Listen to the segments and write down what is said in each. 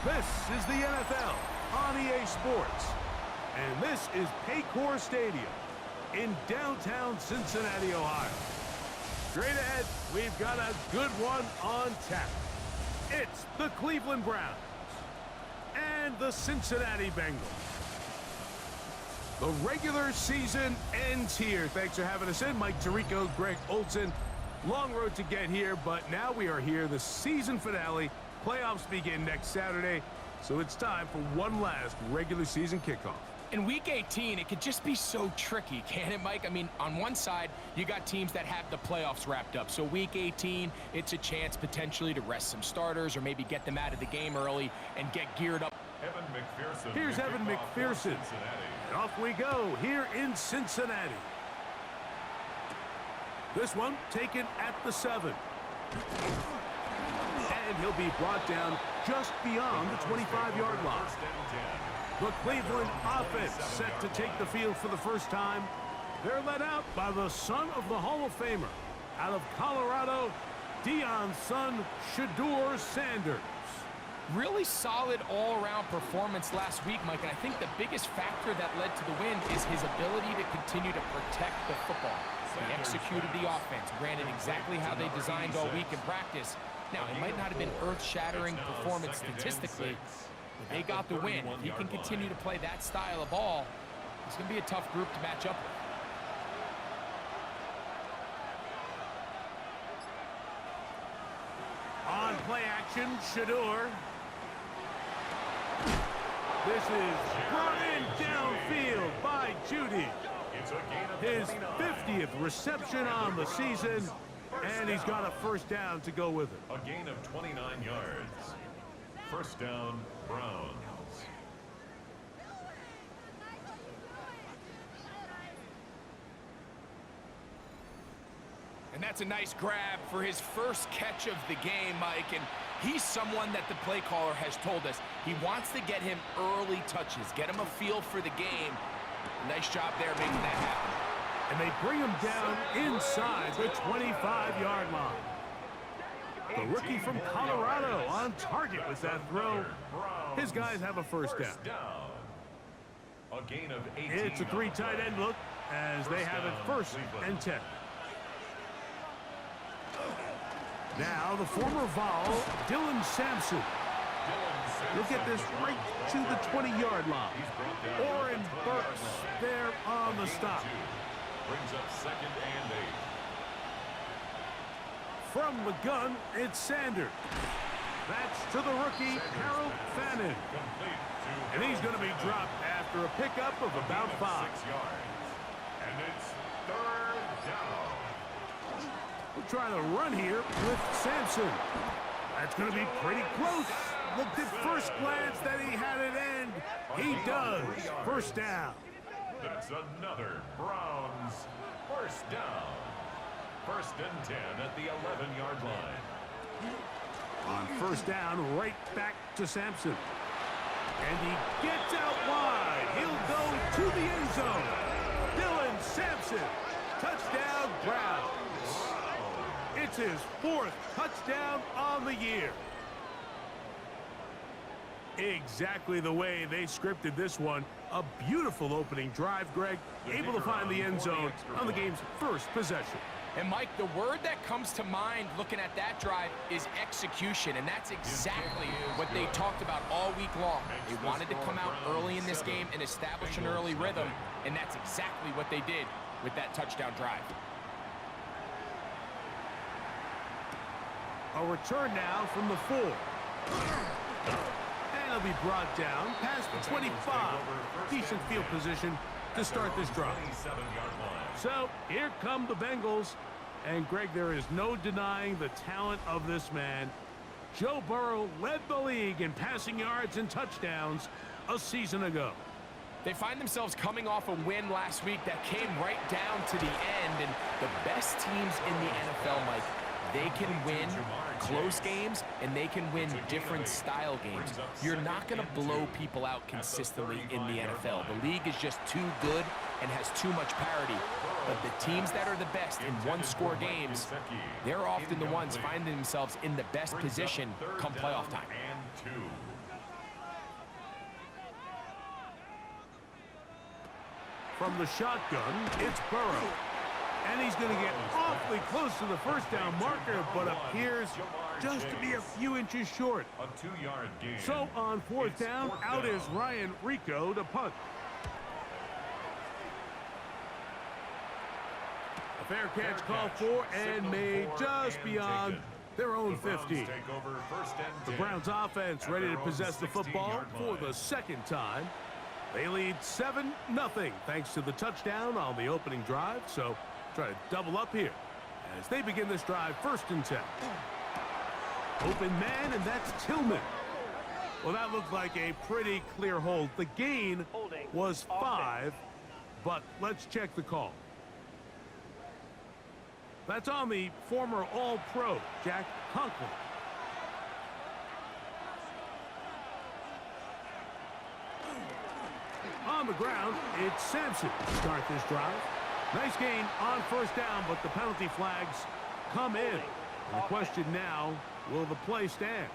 This is the NFL on EA Sports, and this is Paycor Stadium in downtown Cincinnati, Ohio. Straight ahead, we've got a good one on tap. It's the Cleveland Browns and the Cincinnati Bengals. The regular season ends here. Thanks for having us in. Mike Tirico, Greg Olson. Long road to get here, but now we are here. The season finale. Playoffs begin next Saturday, so it's time for one last regular season kickoff. In Week 18, it could just be so tricky, can't it, Mike? I mean, on one side, you got teams that have the playoffs wrapped up. So Week 18, it's a chance potentially to rest some starters or maybe get them out of the game early and get geared up. Here's Evan McPherson. And off we go here in Cincinnati. This one taken at the 7. And he'll be brought down just beyond the 25-yard line. The Cleveland offense set to take the field for the first time. They're led out by the son of the Hall of Famer. Out of Colorado, Deion's son, Shedeur Sanders. Really solid all-around performance last week, Mike, and I think the biggest factor that led to the win is his ability to continue to protect the football. He executed the offense, granted exactly how they designed all week in practice. Now, it might not have been earth-shattering performance statistically, but they got the win. If he can continue to play that style of ball, it's going to be a tough group to match up with. On play action, Shedeur. This is brought in downfield by Judy. His 50th reception on the season, and he's got a first down to go with it. A gain of 29 yards. First down, Browns. And that's a nice grab for his first catch of the game, Mike. And he's someone that the play caller has told us he wants to get him early touches, get him a feel for the game. Nice job there making that happen. And they bring him down inside the 25-yard line. The rookie from Colorado on target with that throw. His guys have a first down. A gain of 18. It's a 3 tight end look as they have it first and 10. Now the former Vol, Dylan Sampson. Look at this right to the 20-yard line. Oren Burks there on the stop. Brings up second and 8. From the gun, it's Sanders. That's to the rookie, Harold Fannin. And he's going to be dropped after a pickup of about 5. 6 yards. And it's third down. We're trying to run here with Sampson. That's going to be pretty close. Looked at first glance that he had it end. He does. First down. That's another Browns first down. First and 10 at the 11-yard line. On first down, right back to Sampson. And he gets out wide. He'll go to the end zone. Dylan Sampson. Touchdown, Browns. It's his 4th touchdown on the year. Exactly the way they scripted this one. A beautiful opening drive, Greg. Able to find the end zone on the game's first possession. And, Mike, the word that comes to mind looking at that drive is execution, and that's exactly what they talked about all week long. They wanted to come out early in this game and establish an early rhythm, and that's exactly what they did with that touchdown drive. A return now from the 4. And he'll be brought down past the 25. Decent field position to start this drive. So here come the Bengals. And, Greg, there is no denying the talent of this man. Joe Burrow led the league in passing yards and touchdowns a season ago. They find themselves coming off a win last week that came right down to the end. And the best teams in the NFL, Mike, they can win close games, and they can win different style games. You're not going to blow people out consistently in the NFL. The league is just too good and has too much parity. But the teams that are the best in one-score games, they're often the ones finding themselves in the best position come playoff time. From the shotgun, it's Burrow. And he's going to get awfully close to the first down marker, but appears just to be a few inches short. A 2-yard gain. So on fourth down, out is Ryan Rico to punt. A fair catch called for and made just beyond their own 50. The Browns offense ready to possess the football for the second time. They lead 7-0 thanks to the touchdown on the opening drive. So try to double up here as they begin this drive. 1st and 10. Open man, and that's Tillman. Well, that looked like a pretty clear hold. The gain was 5, but let's check the call. That's on the former All-Pro, Jack Conklin. On the ground, it's Sampson to start this drive. Nice gain on 1st down, but the penalty flags come in. And the question now, will the play stand?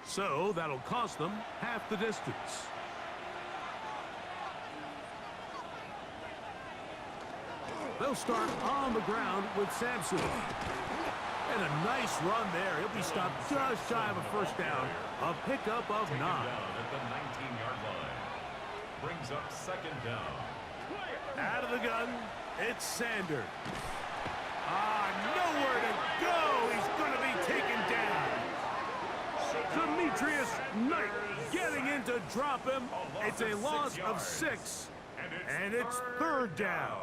So that'll cost them half the distance. They'll start on the ground with Sampson. And a nice run there. He'll be stopped just shy of a 1st down. A pickup of 9. Down at the 19-yard line. Brings up 2nd down. Out of the gun, it's Sanders. Nowhere to go. He's going to be taken down. Demetrius Knight getting in to drop him. It's a loss of 6, and it's 3rd down.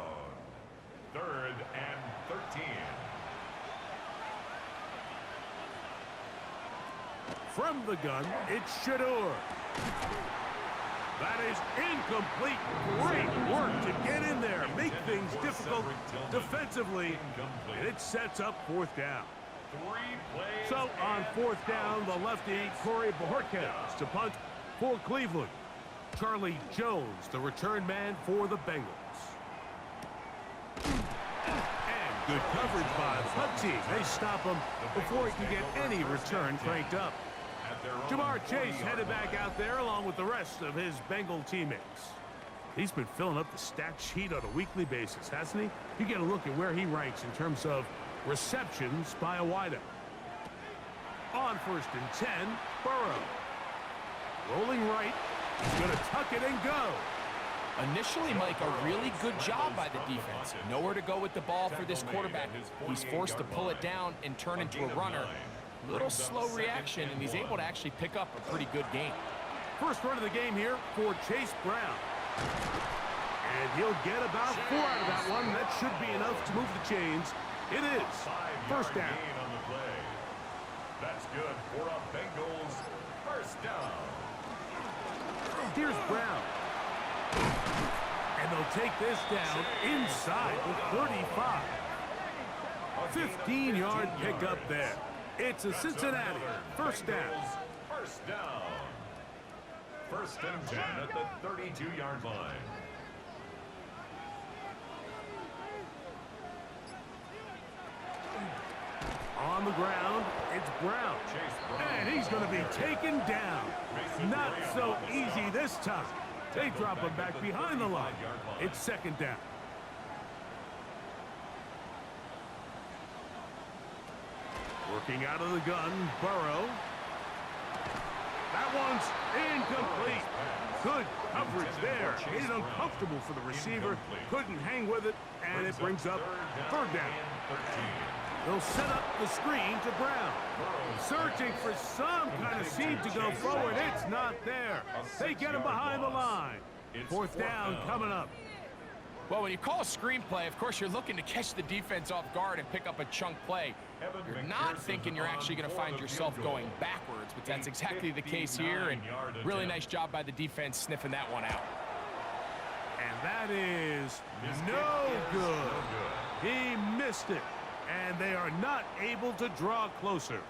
3rd and 13. From the gun, it's Shador. That is incomplete. Great work to get in there, make things difficult defensively, and it sets up 4th down. So on 4th down, the lefty Corey Bojorquez to punt for Cleveland. Charlie Jones, the return man for the Bengals. And good coverage by the punt team. They stop him before he can get any return cranked up. Jamar Chase headed back out there along with the rest of his Bengal teammates. He's been filling up the stat sheet on a weekly basis, hasn't he? You get a look at where he ranks in terms of receptions by a wideout. On 1st and 10, Burrow. Rolling right. He's going to tuck it and go. Initially, Mike, a really good job by the defense. Nowhere to go with the ball for this quarterback. He's forced to pull it down and turn into a runner. Little slow reaction, and he's able to actually pick up a pretty good gain. First run of the game here for Chase Brown. And he'll get about 4 out of that one. That should be enough to move the chains. It is 1st down. On the play. That's good for a Bengals 1st down. Here's Brown. And they'll take this down inside the 35. 15-yard pickup there. It's a Cincinnati 1st down. 1st down. 1st and 10 at the 32-yard line. On the ground, it's Brown. And he's going to be taken down. Not so easy this time. They drop him back behind the line. It's 2nd down. Working out of the gun, Burrow. That one's incomplete. Good coverage there. Made it uncomfortable for the receiver. Couldn't hang with it, and it brings up 3rd down. They'll set up the screen to Brown. Searching for some kind of seed to go forward. It's not there. They get him behind the line. 4th down coming up. Well, when you call a screenplay, of course, you're looking to catch the defense off guard and pick up a chunk play. You're not thinking you're actually going to find yourself going backwards, but that's exactly the case here, and really nice job by the defense sniffing that one out. And that is no good. He missed it, and they are not able to draw closer.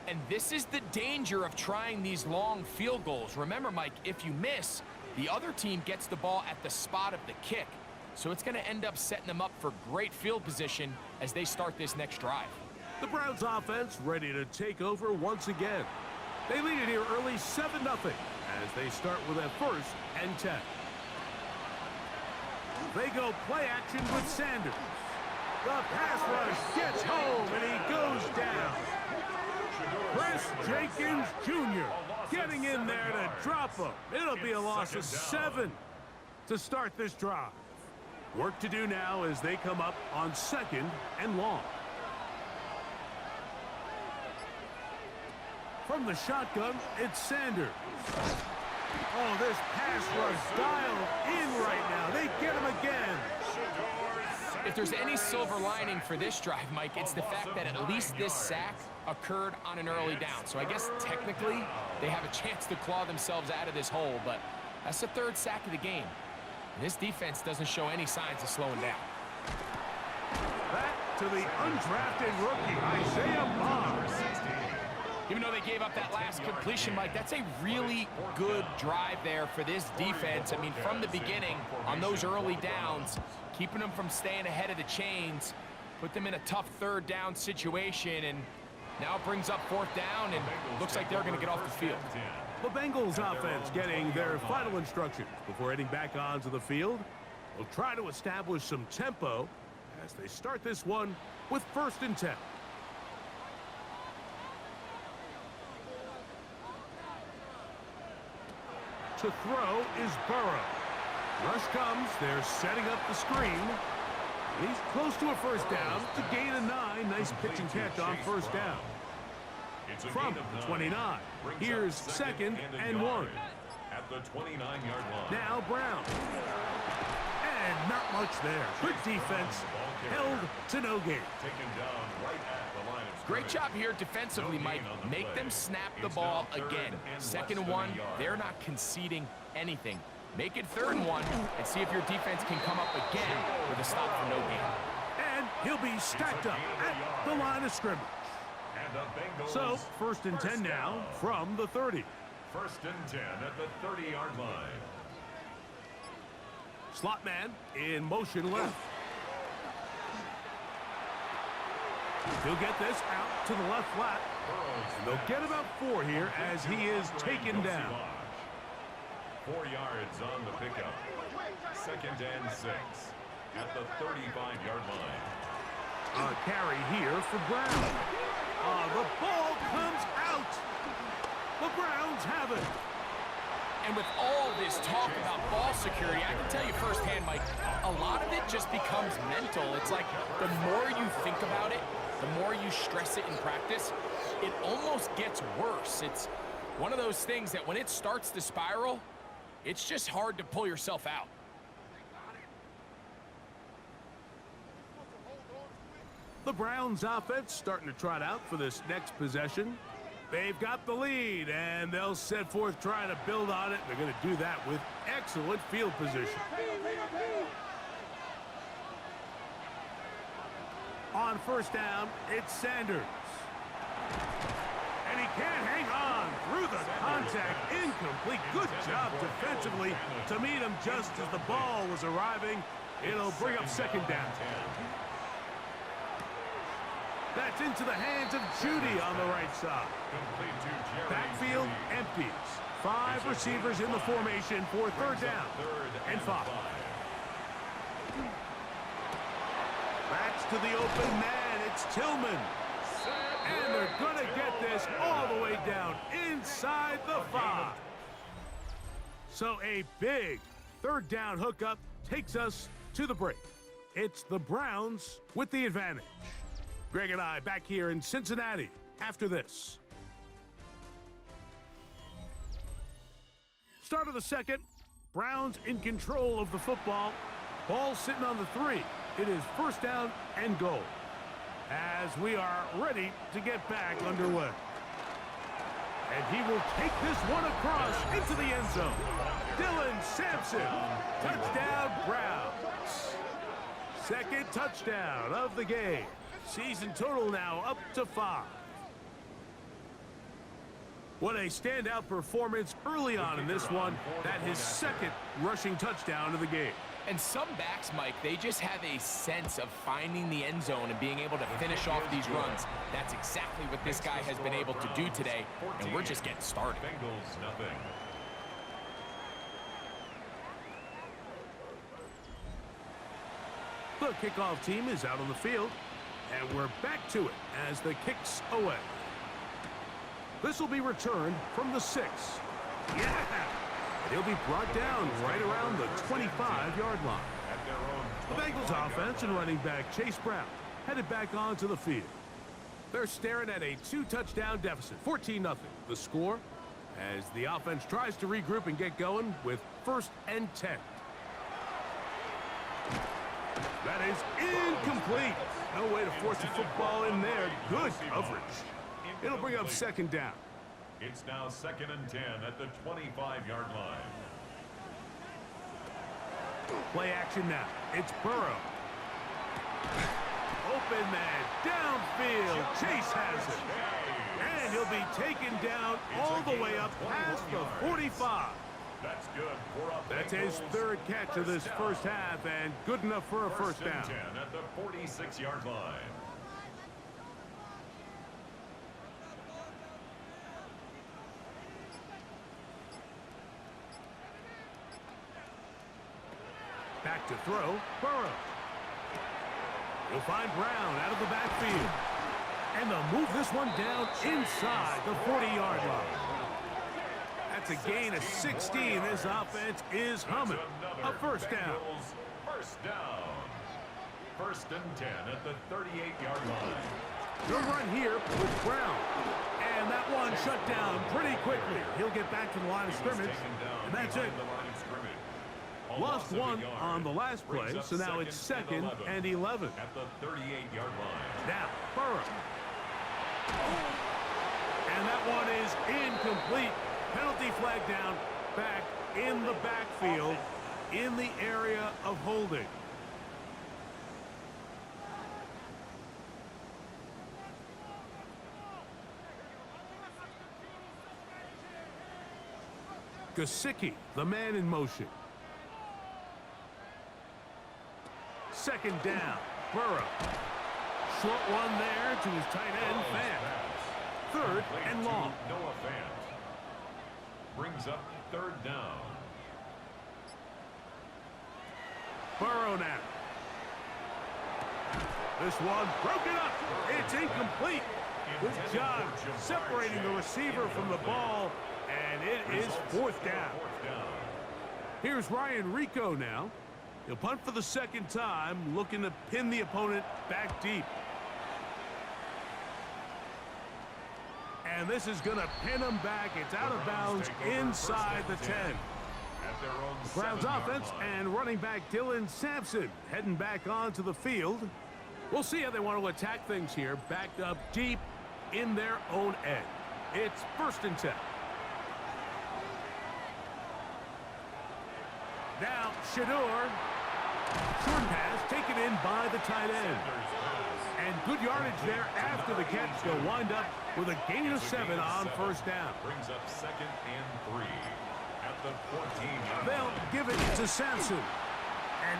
And this is the danger of trying these long field goals. Remember, Mike, if you miss, the other team gets the ball at the spot of the kick. So it's going to end up setting them up for great field position as they start this next drive. The Browns offense ready to take over once again. They lead it here early 7-0 as they start with a 1st and 10. They go play action with Sanders. The pass rush gets home, and he goes down. Chris Jenkins Jr. getting in there to drop him. It'll be a loss of 7 to start this drive. Work to do now as they come up on 2nd and long. From the shotgun, it's Sanders. Oh, this pass rush dialed in right now. They get him again. If there's any silver lining for this drive, Mike, it's the fact that at least this sack occurred on an early down. So I guess technically they have a chance to claw themselves out of this hole, but that's the 3rd sack of the game. And this defense doesn't show any signs of slowing down. Back to the undrafted rookie, Isaiah Bond. Even though they gave up that last completion, Mike, that's a really good drive there for this defense. I mean, from the beginning, on those early downs, keeping them from staying ahead of the chains, put them in a tough 3rd down situation, and now it brings up 4th down, and looks like they're going to get off the field. The Bengals offense getting their final instructions before heading back onto the field. They'll try to establish some tempo as they start this one with 1st and 10. To throw is Burrow. Rush comes. They're setting up the screen. He's close to a 1st down to gain a 9. Nice pitch and catch on 1st down. From the 29. Here's 2nd and 1. At the 29-yard line. Now Brown. And not much there. Good defense. Held to no gain. Taken down right at the line of Great job here defensively, Mike. Make them snap the ball again. 2nd and 1, they're not conceding anything. Make it 3rd and 1 and see if your defense can come up again with a stop for no gain. And he'll be stacked up at the line of scrimmage. So, 1st and 10 now from the 30. 1st and 10 at the 30-yard line. Slot man in motion left. He'll get this out to the left flat. And they'll get about 4 here as he is taken down. 4 yards on the pickup. 2nd and 6 at the 35-yard line. A carry here for Brown. The ball comes out. The Browns have it. And with all this talk about ball security, I can tell you firsthand, Mike, a lot of it just becomes mental. It's like the more you think about it, the more you stress it in practice, it almost gets worse. It's one of those things that when it starts to spiral, it's just hard to pull yourself out. The Browns offense starting to trot out for this next possession. They've got the lead, and they'll set forth trying to build on it. They're going to do that with excellent field position. On 1st down, it's Sanders. And he can't hang on through the contact. Incomplete. Good job defensively to meet him just as the ball was arriving. It'll bring up 2nd down. That's into the hands of Judy on the right side. Backfield empties. 5 receivers in the formation for 3rd down and 5. Backs to the open man. It's Tillman. And they're going to get this all the way down inside the 5. So a big 3rd down hookup takes us to the break. It's the Browns with the advantage. Greg and I back here in Cincinnati after this. Start of the 2nd. Browns in control of the football. Ball sitting on the 3. It is 1st down and goal. As we are ready to get back underway. And he will take this one across into the end zone. Dylan Sampson. Touchdown, Browns. 2nd touchdown of the game. Season total now up to 5. What a standout performance early on in this one. That his 2nd rushing touchdown of the game. And some backs, Mike, they just have a sense of finding the end zone and being able to finish off these runs. That's exactly what this guy has been able to do today, and we're just getting started. Bengals nothing. The kickoff team is out on the field, and we're back to it as the kick's away. This will be returned from the 6. Yeah! And he'll be brought down right around the 25-yard line. The Bengals offense and running back Chase Brown headed back onto the field. They're staring at a 2-touchdown deficit, 14-0. The score as the offense tries to regroup and get going with 1st and 10. That is incomplete. No way to force the football in there. Good coverage. It'll bring up 2nd down. It's now 2nd and 10 at the 25-yard line. Play action now. It's Burrow. Open man, downfield. Chase has it. And he'll be taken down all the way up past the 45. That's good for a That's his 3rd catch of this first half, and good enough for a 1st down. 10 at the 46-yard line. Back to throw, Burrow. He'll find Brown out of the backfield. And they'll move this one down inside the 40-yard line. That's a gain of 16. This offense is humming. A 1st down. 1st down. 1st and 10 at the 38-yard line. Good run here with Brown. And that one shut down pretty quickly. He'll get back to the line of scrimmage. And that's it. Lost one on the last play, so now it's 2nd and 11. At the 38-yard line. Now, Burrow. And that one is incomplete. Penalty flag down, back in the backfield, in the area of holding. Gesicki, the man in motion. 2nd down, Burrow. Short one there to his tight end, Fant. 3rd and long. Noah Fant. Brings up 3rd down. Burrow now. This one broken up. It's incomplete. Good job separating the receiver from the ball, and it is 4th down. Here's Ryan Rico now. He'll punt for the 2nd time, looking to pin the opponent back deep. And this is going to pin him back. It's out of bounds inside the 10. The Browns offense and running back Dylan Sampson heading back onto the field. We'll see how they want to attack things here, backed up deep in their own end. It's 1st and 10. Now, Shador. Short pass taken in by the tight end. And good yardage there after the catch. They'll wind up with a gain of 7 on 1st down. Brings up 2nd and 3 at the 14. They'll give it to Sampson. And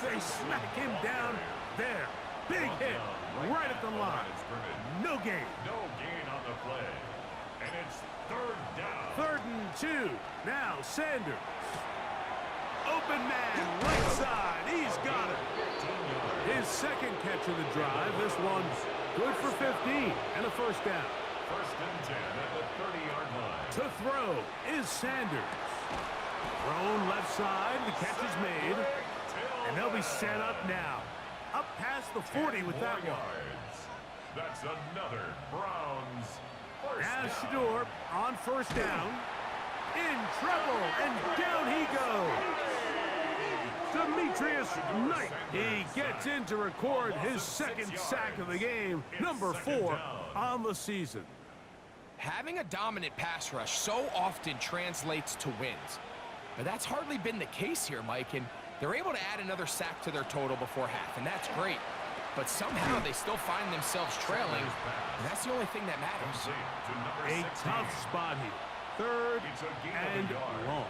they smack him down there. Big hit right at the line. No gain. No gain on the play. And it's 3rd down. 3rd and 2. Now Sanders. Open man, right side. He's got it. His 2nd catch of the drive. This one's good for 15 and a 1st down. 1st and 10 at the 30-yard line. To throw is Sanders. Thrown left side. The catch is made. And they'll be set up now. Up past the 40 with that one. That's another Browns 1st Now down. Shador on 1st down. In trouble, and down he goes. Demetrius Knight. He gets in to record his 2nd sack of the game, number 4 on the season. Having a dominant pass rush so often translates to wins. But that's hardly been the case here, Mike, and they're able to add another sack to their total before half, and that's great. But somehow they still find themselves trailing, and that's the only thing that matters. A tough spot here. 3rd and long.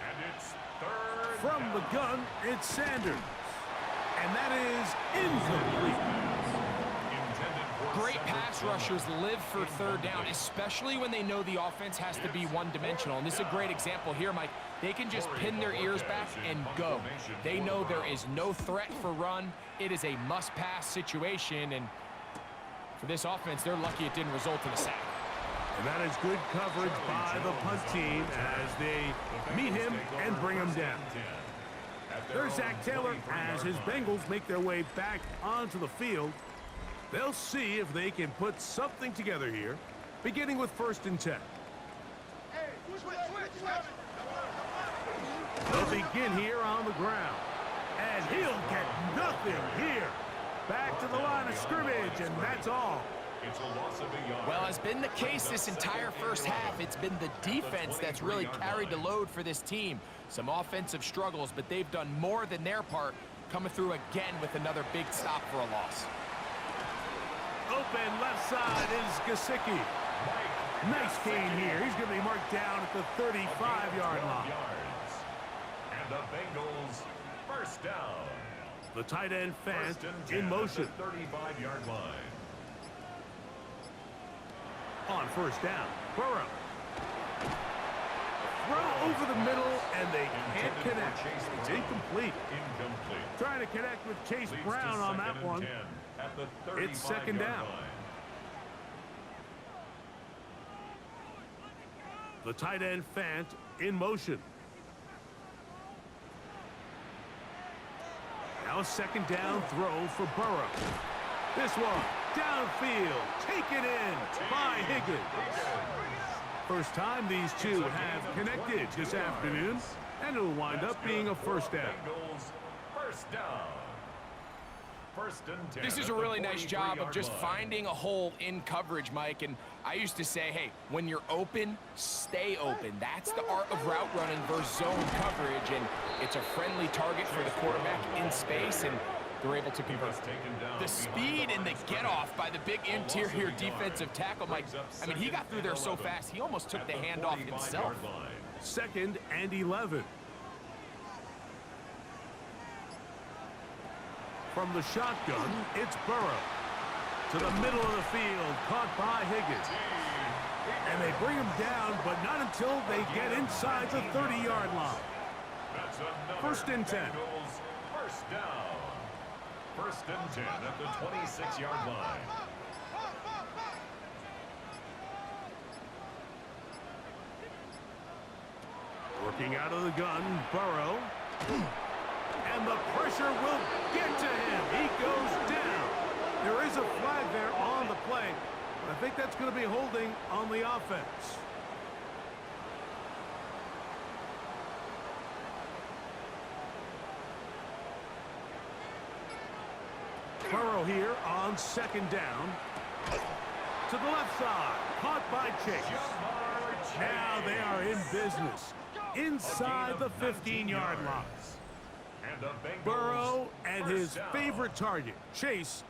And it's 3rd From the gun, it's Sanders. And that is incomplete. intended for Great pass rushers live for third down, especially when they know the offense has to be one-dimensional. And this is a great example here, Mike. They can just pin their ears back and go. They know there is no threat for run. It is a must-pass situation, and for this offense, they're lucky it didn't result in a sack. And that is good coverage by the punt team as they meet him and bring him down. There's Zach Taylor as his Bengals make their way back onto the field. They'll see if they can put something together here, beginning with 1st and 10. They'll begin here on the ground, and he'll get nothing here. Back to the line of scrimmage, and that's all. Well, as been the case this entire first half, it's been the defense that's really carried the load for this team. Some offensive struggles, but they've done more than their part, coming through again with another big stop for a loss. Open left side is Gesicki. Nice gain here. He's going to be marked down at the 35-yard line. And the Bengals first down. The tight end Fant in motion. 35-yard line. On 1st down, Burrow. Throw over the middle, and they can't connect. It's incomplete. Trying to connect with Chase Brown on that one. It's 2nd down. The tight end Fant in motion. Now a 2nd down throw for Burrow. This one downfield, taken in by Higgins. First time these two have connected this afternoon, and it'll wind up being a 1st down. First down. 1st and 10. This is a really nice job of just finding a hole in coverage, Mike. And I used to say, hey, when you're open, stay open. That's the art of route running versus zone coverage. And it's a friendly target for the quarterback in space, and they're able to convert. The speed and the get-off by the big interior defensive tackle, Mike. I mean, he got through there so fast, he almost took the handoff himself. 2nd and 11. From the shotgun, it's Burrow. To the middle of the field, caught by Higgins. And they bring him down, but not until they get inside the 30-yard line. 1st and 10. First down. 1st and 10 at the 26-yard line. Working out of the gun, Burrow. And the pressure will get to him. He goes down. There is a flag there on the play, but I think that's going to be holding on the offense. Burrow here on 2nd down. To the left side, caught by Chase. Now they are in business inside the 15-yard line. Burrow and his favorite target, Chase,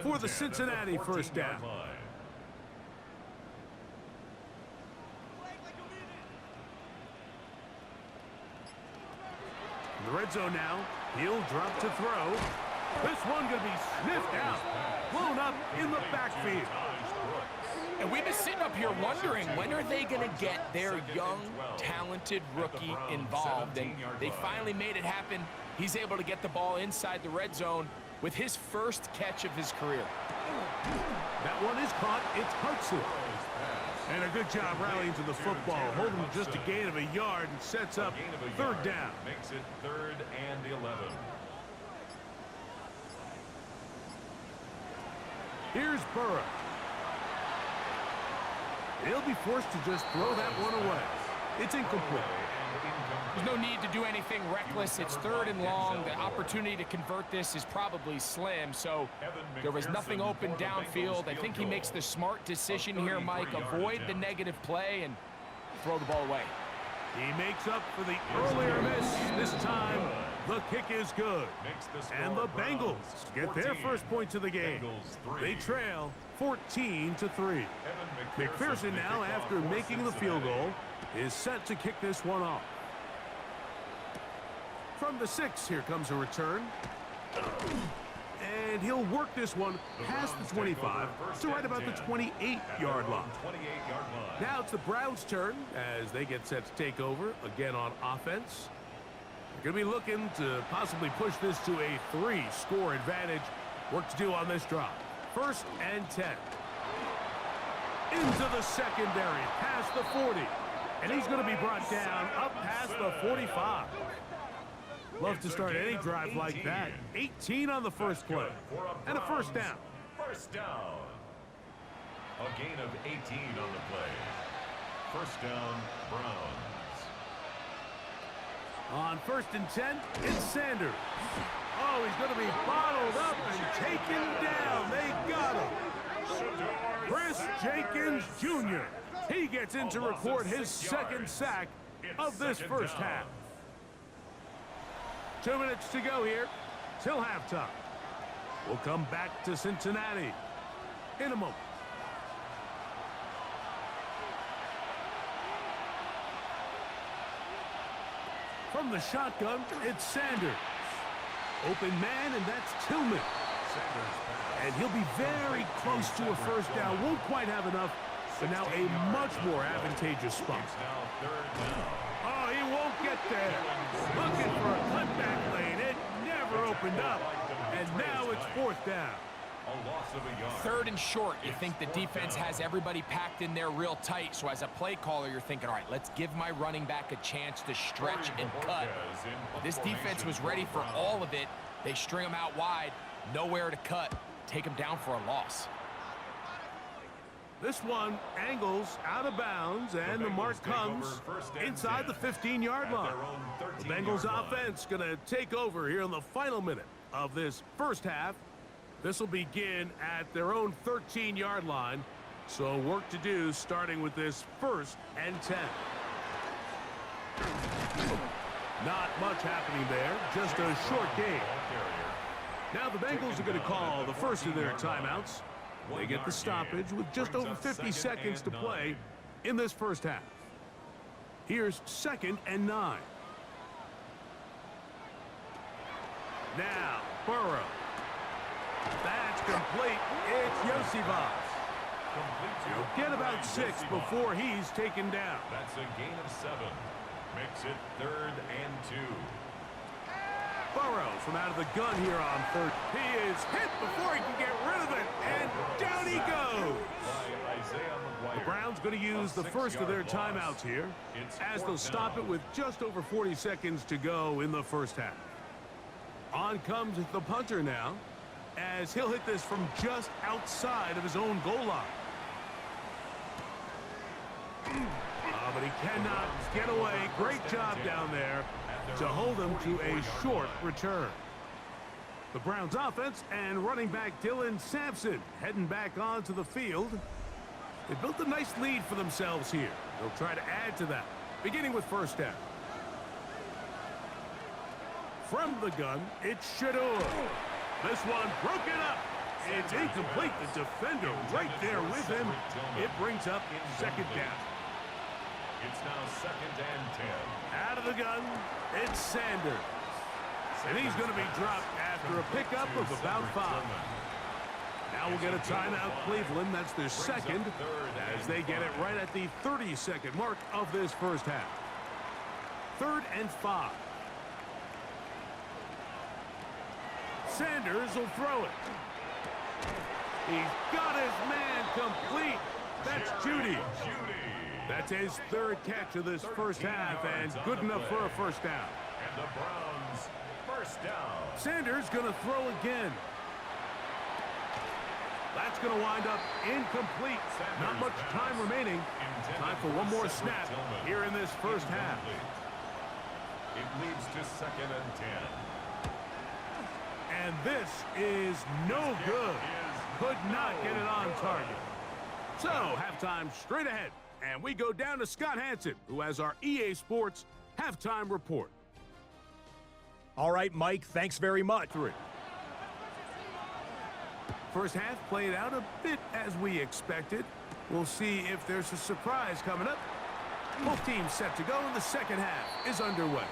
for the Cincinnati 1st down. In the red zone now, he'll drop to throw. This one going to be sniffed out, blown up in the backfield. And we've been sitting up here wondering, when are they going to get their young, talented rookie involved? And they finally made it happen. He's able to get the ball inside the red zone with his first catch of his career. That one is caught. It's Hudson. And a good job rallying to the football, holding just a gain of a yard and sets up 3rd down. Makes it 3rd and 11. Here's Burrow. He'll be forced to just throw that one away. It's incomplete. There's no need to do anything reckless. It's 3rd and long. The opportunity to convert this is probably slim, so there was nothing open downfield. I think he makes the smart decision here, Mike. Avoid the negative play and throw the ball away. He makes up for the earlier miss. This time, the kick is good. And the Bengals get their first points of the game. They trail 14-3. McPherson now, after making the field goal, is set to kick this one off. From the 6, here comes a return. and he'll work this one past the 25 to right about the 28-yard line. Now it's the Browns' turn as they get set to take over again on offense. They're going to be looking to possibly push this to a 3-score advantage. Work to do on this drive. 1st and 10. Into the secondary, past the 40. And he's going to be brought down up past the 45. Love to start any drive like that. 18 on the first play. And a 1st down. First down. A gain of 18 on the play. 1st down, Browns. On 1st and 10, it's Sanders. Oh, he's going to be bottled up and taken down. They got him. Chris Jenkins Jr. He gets in to record his 2nd sack of this first half. 2 minutes to go here till halftime. We'll come back to Cincinnati in a moment. From the shotgun, it's Sanders. Open man, and that's Tillman. And he'll be very close to a 1st down. Won't quite have enough, but now a much more advantageous spot. Oh, he won't get there. Looking for a cutback lane. It never opened up. And now it's 4th down. A loss of a yard. 3rd and short. You think the defense has everybody packed in there real tight. So as a play caller, you're thinking, all right, let's give my running back a chance to stretch and cut. This defense was ready for all of it. They string him out wide. Nowhere to cut. Take him down for a loss. This one angles out of bounds, and the mark comes inside the 15-yard line. The Bengals offense going to take over here in the final minute of this first half. This will begin at their own 13-yard line. So work to do starting with this 1st and 10. Not much happening there, just a short gain. Now the Bengals are going to call the first of their timeouts. They get the stoppage with just over 50 seconds to play in this first half. Here's 2nd and 9. Now, Burrow. That's complete. It's Yosivas. He'll get about 6 before he's taken down. That's a gain of 7. Makes it 3rd and 2. Burrow from out of the gun here on 3rd. He is hit before he can get rid of it, and down he goes. The Browns going to use the first of their timeouts here as they'll stop it with just over 40 seconds to go in the first half. On comes the punter now, as he'll hit this from just outside of his own goal line. But he cannot get away. Great job down there to hold him to a short return. The Browns offense and running back Dylan Sampson heading back onto the field. They built a nice lead for themselves here. They'll try to add to that, beginning with 1st down. From the gun, it's Shador. This one broken up. It's incomplete. The defender right there with him. It brings up 2nd down. It's now 2nd and 10. Out of the gun, it's Sanders. And he's going to be dropped after a pickup of about 5. Now we'll get a timeout, Cleveland. That's their 2nd, as they get it right at the 30-second mark of this first half. 3rd and 5. Sanders will throw it. He's got his man complete. That's Judy. That's his 3rd catch of this first half, and good enough for a 1st down. And the Browns, 1st down. Sanders going to throw again. That's going to wind up incomplete. Not much time remaining. Time for one more snap here in this first half. It leads to 2nd and 10. And this is no good. Could not get it on target. So, halftime straight ahead. And we go down to Scott Hansen, who has our EA Sports halftime report. All right, Mike, thanks very much. First half played out a bit as we expected. We'll see if there's a surprise coming up Both teams set to go, and the second half is underway.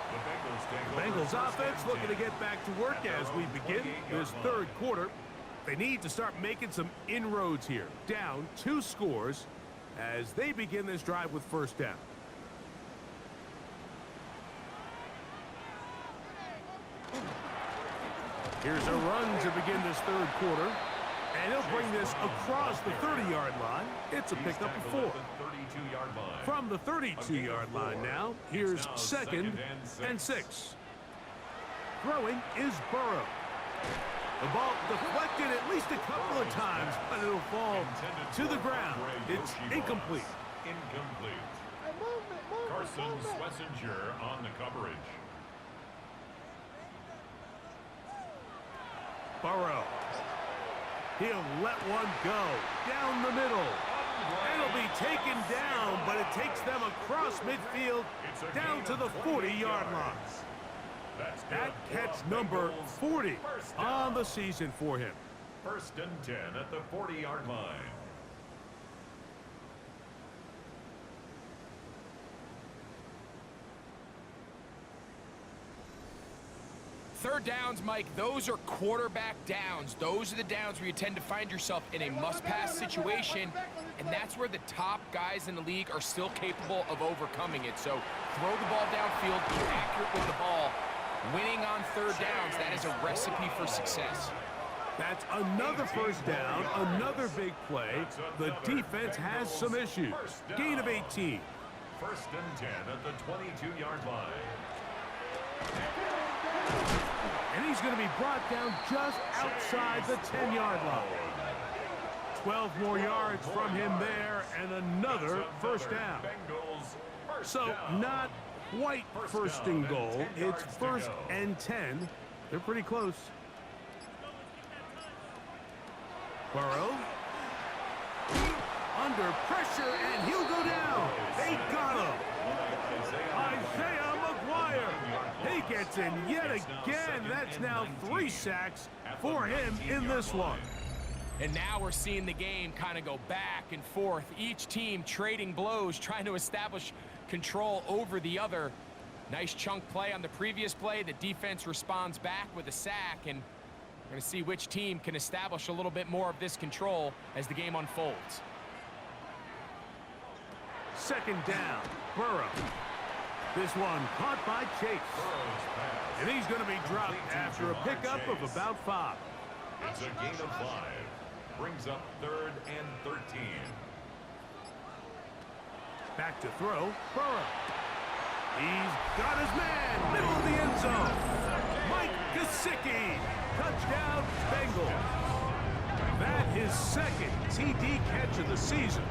The Bengals offense looking to get back to work as we begin this third quarter. They need to start making some inroads here. Down 2 scores as they begin this drive with first down. Here's a run to begin this third quarter. And he'll bring this across the 30-yard line. It's a pickup of 4. From the 32-yard line now, here's second and 6. Throwing is Burrow. The ball deflected at least a couple of times, but it'll fall to the ground. It's incomplete. Carson Schlesinger on the coverage. Burrow. He'll let one go down the middle. It'll be taken down, but it takes them across midfield down to the 40-yard line. That catch number 40 on the season for him. First and 10 at the 40-yard line. Third downs, Mike, those are quarterback downs. Those are the downs where you tend to find yourself in a must-pass situation, and that's where the top guys in the league are still capable of overcoming it. So throw the ball downfield, be accurate with the ball. Winning on third downs, that is a recipe for success. That's another first down, another big play. The defense has some issues. Gain of 18. First and 10 at the 22-yard line. And he's going to be brought down just outside the 10-yard line. 12 more yards from him there, and another first down. So not quite first and goal. It's first and 10. They're pretty close. Burrow. Under pressure, and he'll go down. They got him. Isaiah McGuire. He gets in yet again. That's now 3 sacks for him in this one. And now we're seeing the game kind of go back and forth. Each team trading blows, trying to establish control over the other. Nice chunk play on the previous play. The defense responds back with a sack, and we're going to see which team can establish a little bit more of this control as the game unfolds. Second down, Burrow. This one caught by Chase. And he's going to be dropped after a pickup of about 5. It's a gain of 5. Brings up third and 13. Back to throw, Burrow. He's got his man, middle of the end zone. Mike Gesicki, touchdown Bengals. That is second TD catch of the season.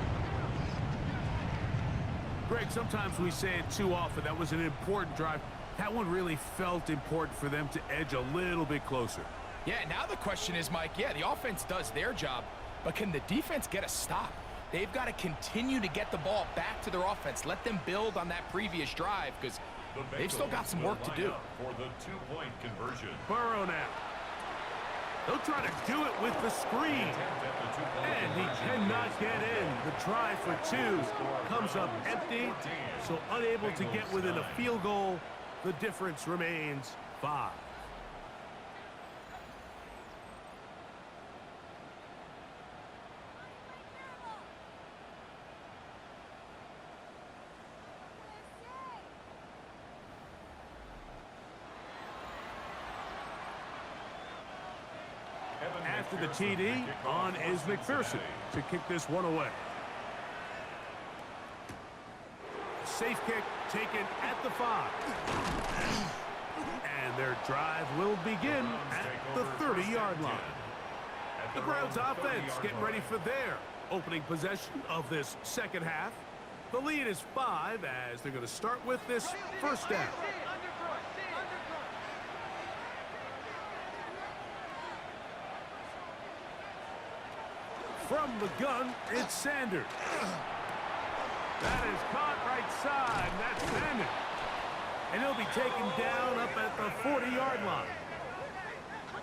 Greg, sometimes we say it too often. That was an important drive. That one really felt important for them to edge a little bit closer. Yeah, now the question is, Mike, yeah, the offense does their job, but can the defense get a stop? They've got to continue to get the ball back to their offense. Let them build on that previous drive because they've still got some work to do. For the 2-point conversion. Burrow now. They'll try to do it with the screen. And he cannot get in. The try for 2 comes up empty, so unable to get within a field goal. The difference remains 5. After the TD, on is McPherson to kick this one away. Safe kick taken at the 5. And their drive will begin at the 30-yard line. The Browns offense getting ready for their opening possession of this second half. The lead is 5 as they're going to start with this first down. From the gun, it's Sanders. That is caught right side. That's Sanders. And he'll be taken down up at the 40-yard line.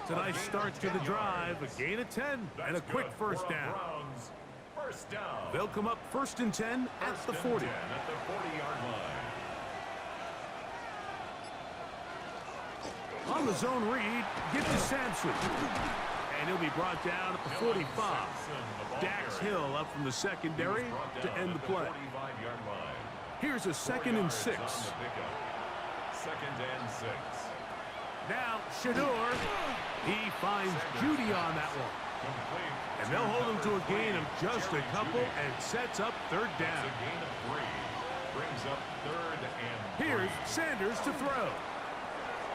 It's a nice start to the drive. A gain of 10 and a quick first down. First down. They'll come up 1st and 10 at the 40. 10 at the 40-yard line. On the zone read, give to Sampson. And he'll be brought down at the 45. Dax Hill up from the secondary to end the play. 45-yard line. Here's a 2nd and 6. 2nd and 6. Now, Shador, he finds Judy on that one. Complete. And they'll hold him to a gain of just a couple and sets up 3rd It's down. a gain of 3. Brings up 3rd and 3. Here's Sanders to throw.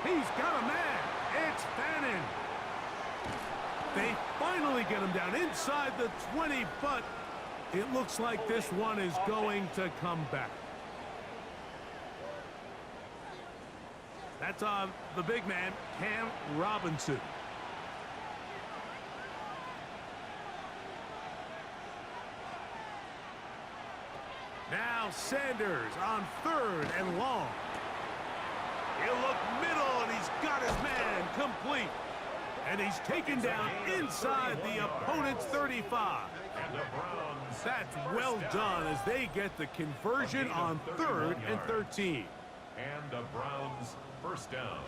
He's got a man. It's Fannin. They finally get him down inside the 20, but it looks like this one is going to come back. That's on the big man, Cam Robinson. Now Sanders on 3rd and long. He'll look middle, and he's got his man complete. And he's taken down inside the opponent's 35. And the Browns. That's well done as they get the conversion on 3rd and 13. And the Browns first down.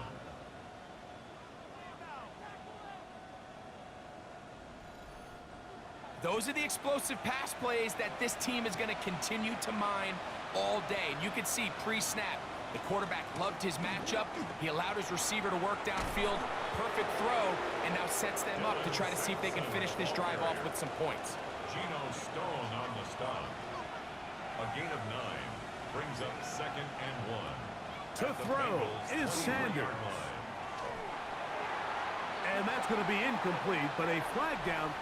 Those are the explosive pass plays that this team is going to continue to mine all day. And you can see pre-snap, the quarterback loved his matchup. He allowed his receiver to work downfield. Perfect throw, and now sets them up to try to see if they can finish this drive off with some points. Geno Stone on the stop. A gain of 9. Brings up 2nd and 1. To throw is Sanders. And that's going to be incomplete, but a flag down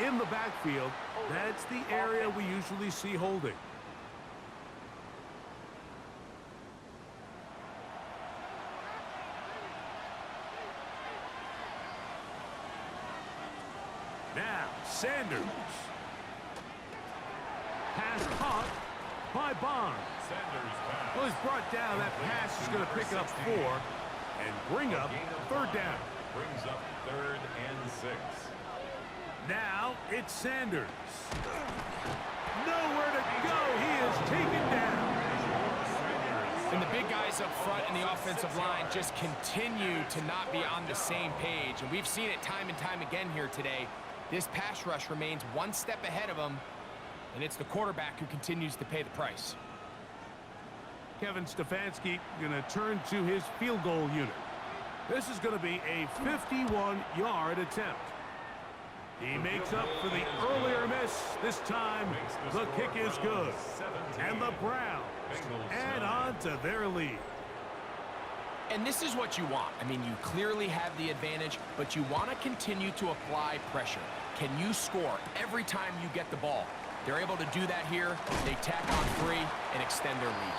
in the backfield. That's the area we usually see holding. Now, Sanders. Pass caught by Bonds. Sanders pass. Well, he's brought down. That pass is going to pick up 4 and bring up 3rd down. Brings up 3rd and 6. Now it's Sanders. Nowhere to go. He is taken down. And the big guys up front in the offensive line just continue to not be on the same page. And we've seen it time and time again here today. This pass rush remains one step ahead of them, and it's the quarterback who continues to pay the price. Kevin Stefanski going to turn to his field goal unit. This is going to be a 51-yard attempt. He makes up for the earlier miss. This time, the kick is good. And the Browns add on to their lead. And this is what you want. I mean, you clearly have the advantage, but you want to continue to apply pressure. Can you score every time you get the ball? They're able to do that here. They tack on 3 and extend their lead.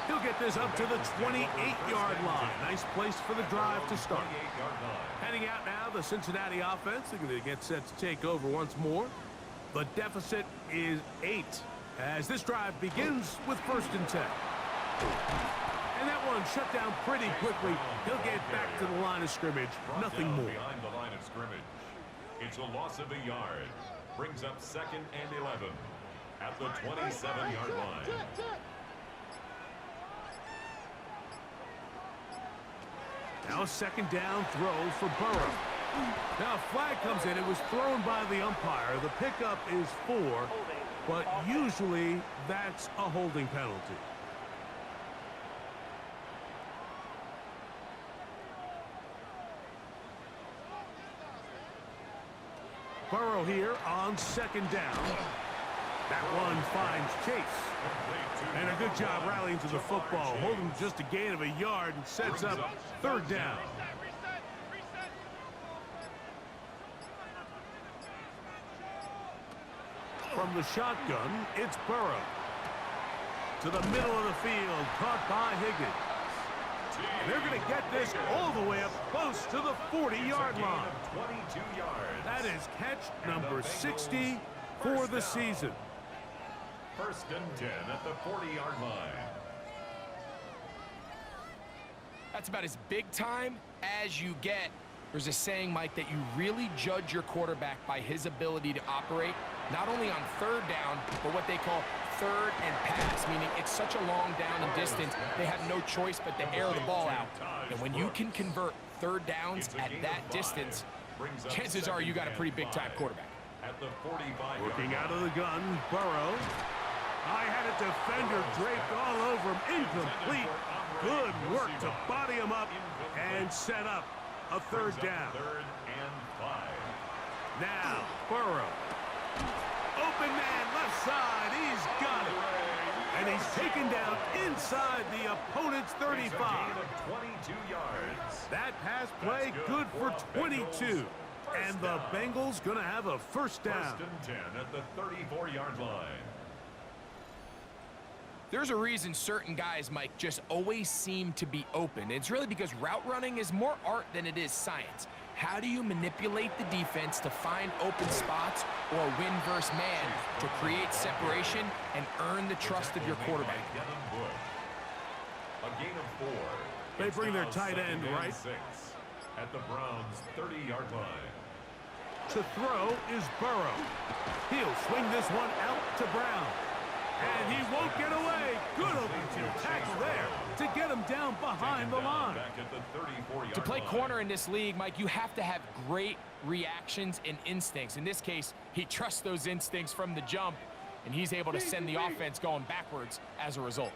He'll get this up to the 28-yard line. Nice place for the drive to start. Heading out now, the Cincinnati offense. They're going to get set to take over once more. The deficit is 8 as this drive begins with 1st and 10. And that one shut down pretty quickly. He'll get back to the line of scrimmage. Nothing more. Behind the line of scrimmage. It's a loss of a yard. Brings up 2nd and 11 at the 27-yard line. Now a 2nd down throw for Burrow. Now a flag comes in. It was thrown by the umpire. The pickup is 4, but usually that's a holding penalty. Burrow here on 2nd down. That one finds Chase. And a good job rallying to the football. Holding just a gain of a yard and sets up 3rd down. From the shotgun, it's Burrow. To the middle of the field, caught by Higgins. And they're going to get this all the way up close to the 40-yard line. 22 yards. That is catch number 60 for the season. 1st and 10 at the 40-yard line. That's about as big time as you get. There's a saying, Mike, that you really judge your quarterback by his ability to operate. not only on third down, but what they call third and pass, meaning it's such a long down and distance, they have no choice but to air the ball out. And when you can convert third downs at that distance, chances are you got a pretty big-time quarterback. Working out of the gun, Burrow. I had a defender draped all over him. Incomplete. Good work to body him up and set up a third down. Now, Burrow. Open man, left side. He's got it. And he's taken down inside the opponent's 35. 22 yards. That pass play good for 22. And the Bengals going to have a first down. First and 10 at the 34-yard line. There's a reason certain guys, Mike, just always seem to be open. It's really because route running is more art than it is science. How do you manipulate the defense to find open spots or win versus man to create separation and earn the trust of your quarterback? A gain of 4. They bring their tight end right. 6 at the Browns' 30-yard line. To throw is Burrow. He'll swing this one out to Brown. And he won't get away. Good open field tackle there to get him down behind the line. To play corner in this league, Mike, you have to have great reactions and instincts. In this case, he trusts those instincts from the jump, and he's able to send the offense going backwards as a result.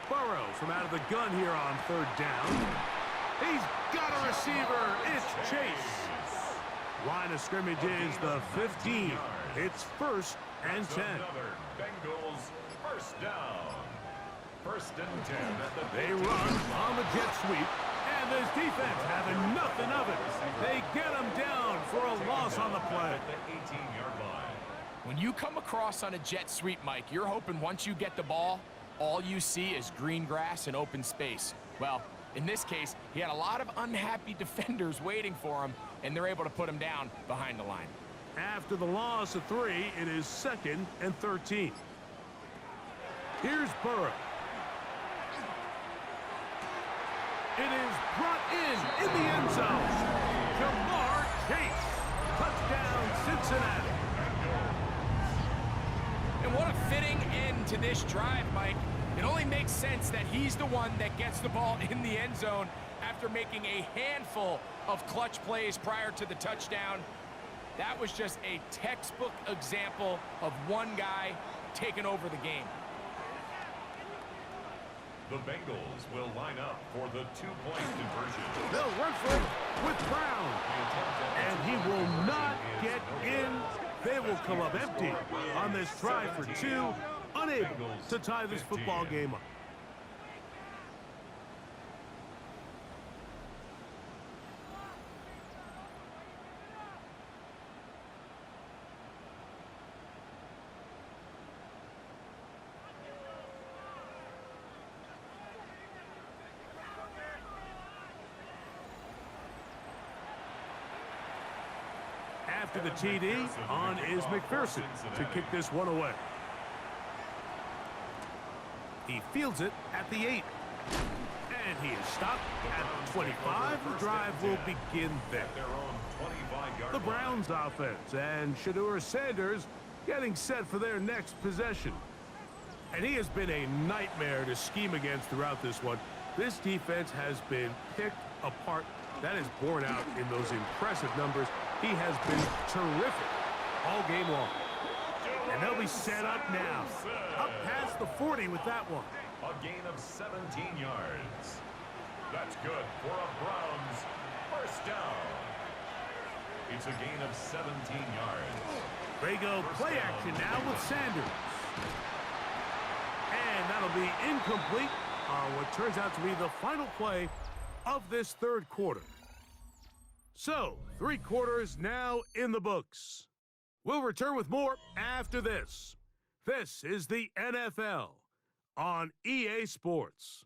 Burrow from out of the gun here on third down. He's got a receiver. It's Chase. Line of scrimmage is the 15. It's first and 10. Bengals first down. First and 10 at the They run on the jet sweep, and this defense having nothing of it. They get him down for a loss on the play. at the 18-yard line. When you come across on a jet sweep, Mike, you're hoping once you get the ball, all you see is green grass and open space. Well, in this case, he had a lot of unhappy defenders waiting for him, and they're able to put him down behind the line. After the loss of 3, it is 2nd and 13. Here's Burrow. It is brought in the end zone. Jamar Chase. Touchdown, Cincinnati. And what a fitting end to this drive, Mike. It only makes sense that he's the one that gets the ball in the end zone after making a handful of clutch plays prior to the touchdown. That was just a textbook example of one guy taking over the game. The Bengals will line up for the two-point conversion. They'll run for it with Brown. And he will not get in. They will come up empty on this try for 2. Unable to tie this football game up. After the TD, on is McPherson to kick this one away. He fields it at the 8. And he is stopped at the 25. The drive will begin there. The Browns offense and Shedeur Sanders getting set for their next possession. And he has been a nightmare to scheme against throughout this one. This defense has been picked apart. That is borne out in those impressive numbers. He has been terrific all game long. And they'll be set up now. Up past the 40 with that one. A gain of 17 yards. That's good for a Browns first down. It's a gain of 17 yards. They go play action now with Sanders. And that'll be incomplete on what turns out to be the final play of this third quarter. So, 3 quarters now in the books. We'll return with more after this. This is the NFL on EA Sports.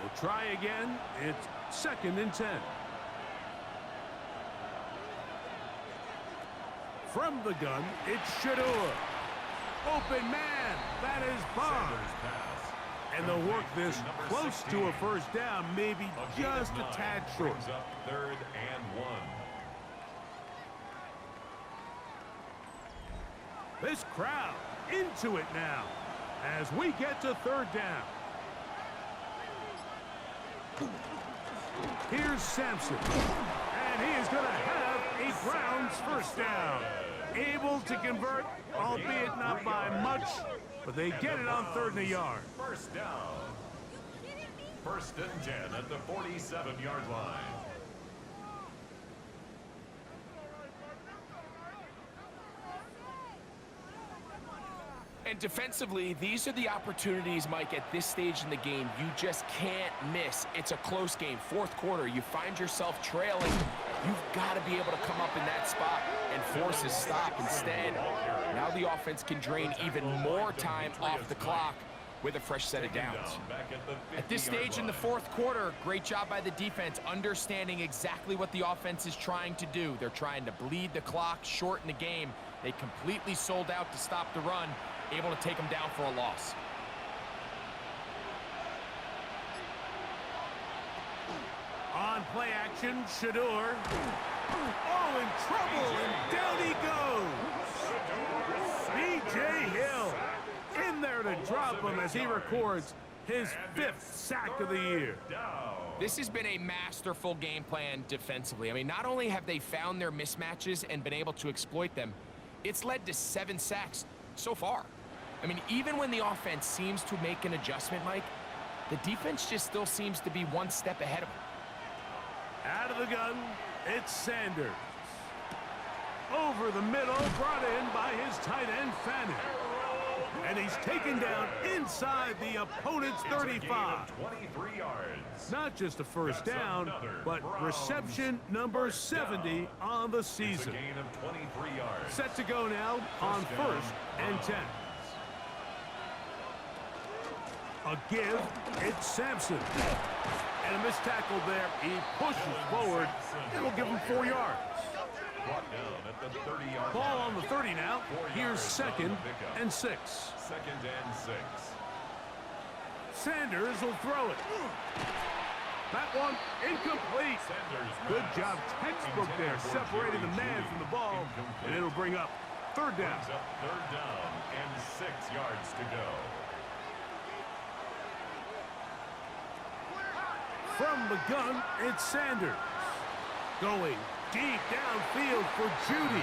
We'll try again. It's 2nd and 10. From the gun, it's Shedeur. Open man. That is bomb. Sanders' pass. And they'll work this Number close 16. to a first down, maybe A gain of just a 9 tad short. brings up 3rd and 1. This crowd into it now as we get to 3rd down. Here's Sampson, and he is going to have a Browns first down. Able to convert, albeit not by much, but they get it on 3rd and a yard. First down. 1st and 10 at the 47-yard line. And defensively, these are the opportunities, Mike, at this stage in the game you just can't miss. It's a close game. 4th quarter, you find yourself trailing. You've got to be able to come up in that spot and force a stop. Instead, now the offense can drain even more time off the clock with a fresh set of downs. At this stage in the 4th quarter, great job by the defense, understanding exactly what the offense is trying to do. They're trying to bleed the clock, shorten the game. They completely sold out to stop the run, able to take them down for a loss. On play action, Shador. Oh, in trouble, and down he goes. B.J. Hill in there to drop him as he records his 5th sack of the year. This has been a masterful game plan defensively. I mean, not only have they found their mismatches and been able to exploit them, it's led to 7 sacks so far. I mean, even when the offense seems to make an adjustment, Mike, the defense just still seems to be one step ahead of them. Out of the gun, it's Sanders. Over the middle, brought in by his tight end, Fannin. And he's taken down inside the opponent's 35. 23 yards. Not just a first down, but reception number 70 on the season. It's a gain of 23 yards. Set to go now on 1st and 10. A give, it's Sampson. And a missed tackle there. He pushes forward. It'll give him 4 yards. Brought down at the 30-yard Ball line. on the 30 now. 4 Here's yards on 2nd the pickup. and 6. 2nd and 6. Sanders will throw it. That one incomplete. Sanders Good pass. job, textbook there, Intended for separating the Jerry man Jeudy. from the ball, Incomplete. and it'll bring up 3rd down. Brings up 3rd down and 6 yards to go. From the gun, it's Sanders. Going deep downfield for Jeudy.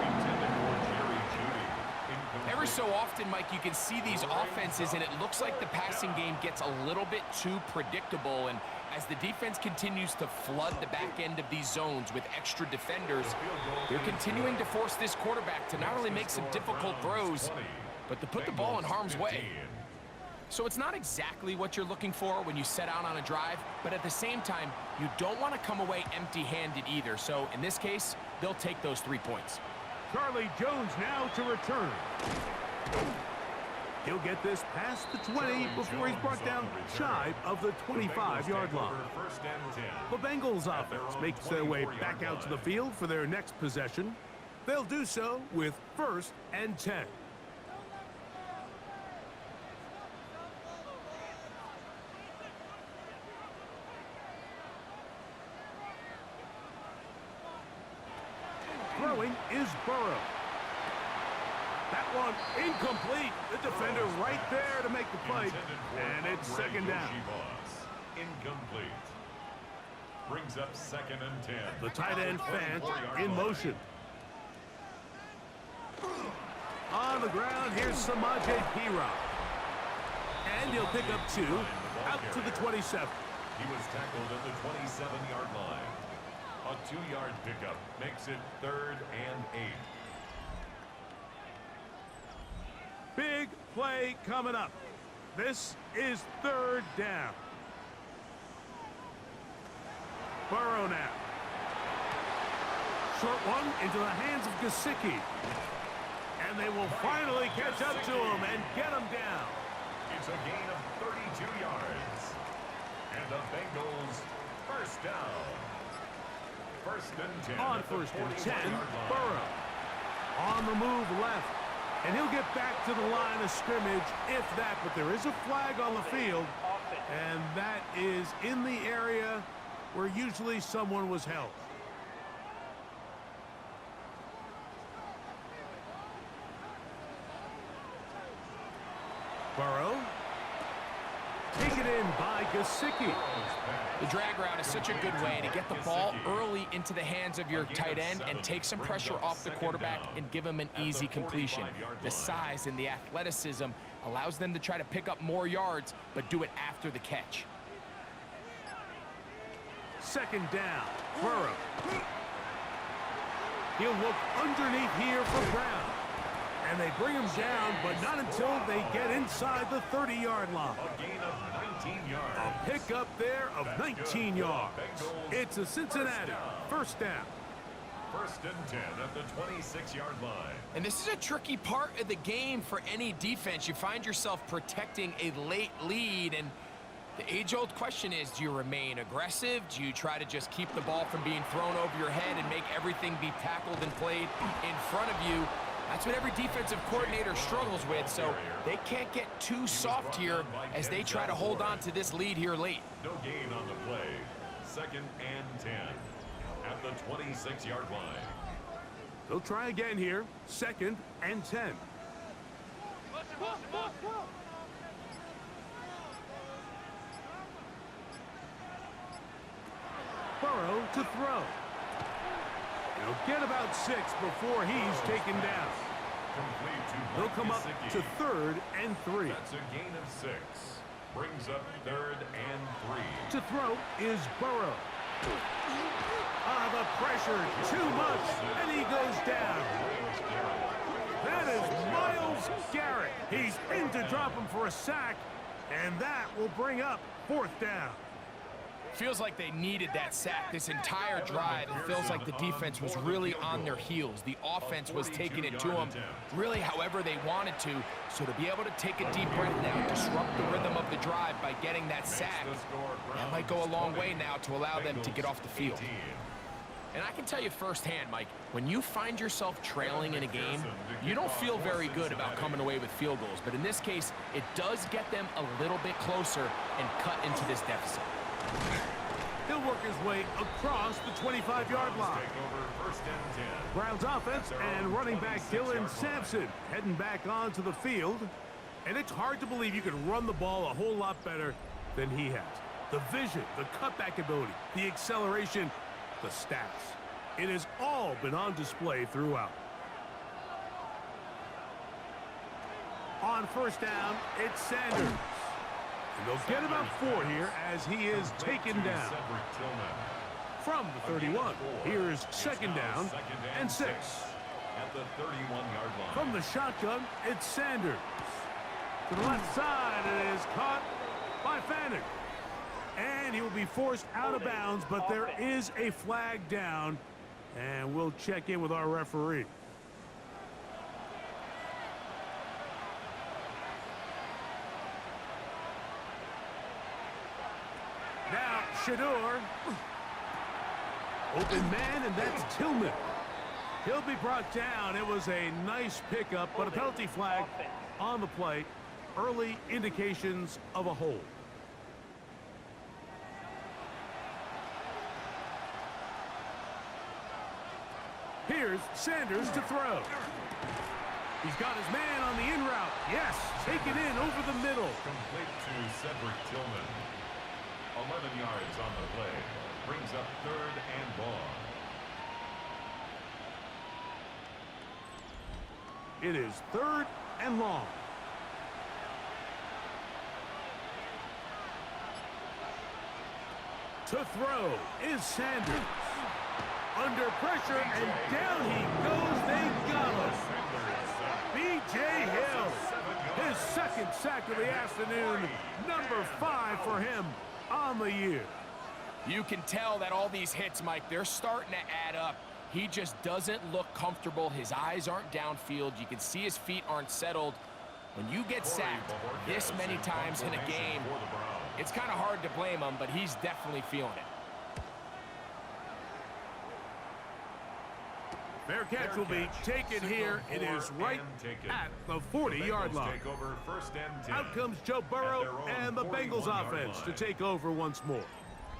Intended for Jerry Jeudy. Incomplete. Every so often, Mike, you can see these offenses, and it looks like the passing game gets a little bit too predictable. And as the defense continues to flood the back end of these zones with extra defenders, they're continuing to force this quarterback to not only make some difficult throws, but to put the ball in harm's way. So it's not exactly what you're looking for when you set out on a drive, but at the same time, you don't want to come away empty-handed either. So in this case, they'll take those 3 points. Charlie Jones now to return. He'll get this past the 20 before he's brought down shy of the 25-yard line. 1st and 10. The Bengals offense makes their way back out to the field for their next possession. They'll do so with 1st and 10. Throwing is Burrow. That one incomplete. The defender right there to make the play. And it's 2nd down. Incomplete. Brings up 2nd and 10. The tight end Fant in motion. On the ground, here's Samaje Perine. And he'll pick up 2 out to the 27. He was tackled at the 27-yard line. A 2-yard pickup makes it 3rd and 8. Big play coming up. This is 3rd down. Burrow now. Short one into the hands of Gesicki. And they will finally catch up to him and get him down. It's a gain of 32 yards. And the Bengals first down. 1st and 10. On at the 1st and 10, 41-yard line. Burrow. On the move left. And he'll get back to the line of scrimmage, if that. But there is a flag on the field, and that is in the area where usually someone was held. Burrow. Taken in by Gesicki. The drag route is such a good way to get the ball early into the hands of your tight end and take some pressure off the quarterback and give him an easy completion. The size and the athleticism allows them to try to pick up more yards, but do it after the catch. Second down, Burrow. He'll look underneath here for Brown. And they bring him down, but not until they get inside the 30-yard line. A gain of 19 yards. A pickup there of 19 yards. It's a Cincinnati first down. First and 10 at the 26-yard line. And this is a tricky part of the game for any defense. You find yourself protecting a late lead, and the age-old question is, do you remain aggressive? Do you try to just keep the ball from being thrown over your head and make everything be tackled and played in front of you? That's what every defensive coordinator struggles with, so they can't get too soft here as they try to hold on to this lead here late. No gain on the play. Second and 10 at the 26-yard line. They'll try again here. Second and 10. Burrow to throw. He'll get about 6 before he's taken down. They'll come up to third and 3. That's a gain of 6. Brings up third and 3. To throw is Burrow. The pressure, too much, and he goes down. That is Myles Garrett. He's in to drop him for a sack, and that will bring up fourth down. Feels like they needed that sack this entire drive. It feels like the defense was really on their heels. The offense was taking it to them really however they wanted to. So to be able to take a deep breath now, disrupt the rhythm of the drive by getting that sack, that might go a long way now to allow them to get off the field. And I can tell you firsthand, Mike, when you find yourself trailing in a game, you don't feel very good about coming away with field goals. But in this case, it does get them a little bit closer and cut into this deficit. He'll work his way across the 25-yard line. Browns offense and running back Dylan Sampson heading back onto the field. And it's hard to believe you can run the ball a whole lot better than he has. The vision, the cutback ability, the acceleration, the stats. It has all been on display throughout. On first down, it's Sanders. And they'll get about 4 here as he is taken down. From the 31, here's second down and 6. At the 31-yard line. From the shotgun, it's Sanders. To the left side, it is caught by Fanning. And he will be forced out of bounds, but there is a flag down. And we'll check in with our referee. Now, Shador. Open man, and that's Tillman. He'll be brought down. It was a nice pickup, but a penalty flag on the play. Early indications of a hold. Here's Sanders to throw. He's got his man on the in route. Yes, taken in over the middle. Complete to Cedric Tillman. 11 yards on the play. Brings up third and long. It is third and long. To throw is Sanders. Under pressure, and down he goes. They got him. B.J. Hill, his second sack of the afternoon. Number 5 for him on the year. You can tell that all these hits, Mike, they're starting to add up. He just doesn't look comfortable. His eyes aren't downfield. You can see his feet aren't settled. When you get sacked this many times in a game, it's kind of hard to blame him, but he's definitely feeling it. Fair catch will be taken here. It is right at the 40-yard line. Out comes Joe Burrow and the Bengals offense to take over once more.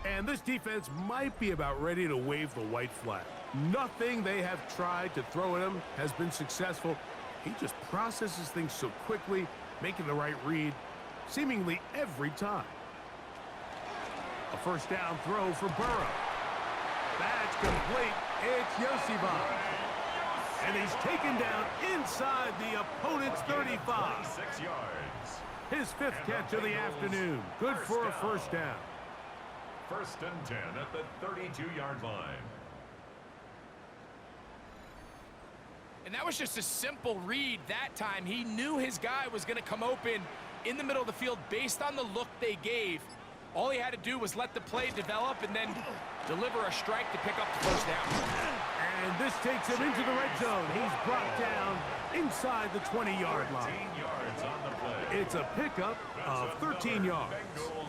And this defense might be about ready to wave the white flag. Nothing they have tried to throw at him has been successful. He just processes things so quickly, making the right read seemingly every time. A first down throw for Burrow. That's complete. It's Yosivon. And he's taken down inside the opponent's 35. 6 yards. His fifth catch of the afternoon. Good for a first down. 1st and 10 at the 32-yard line. And that was just a simple read that time. He knew his guy was going to come open in the middle of the field based on the look they gave. All he had to do was let the play develop and then deliver a strike to pick up the first down. And this takes him into the red zone. He's brought down inside the 20-yard line. 13 yards on the play. It's a pickup of 13 yards.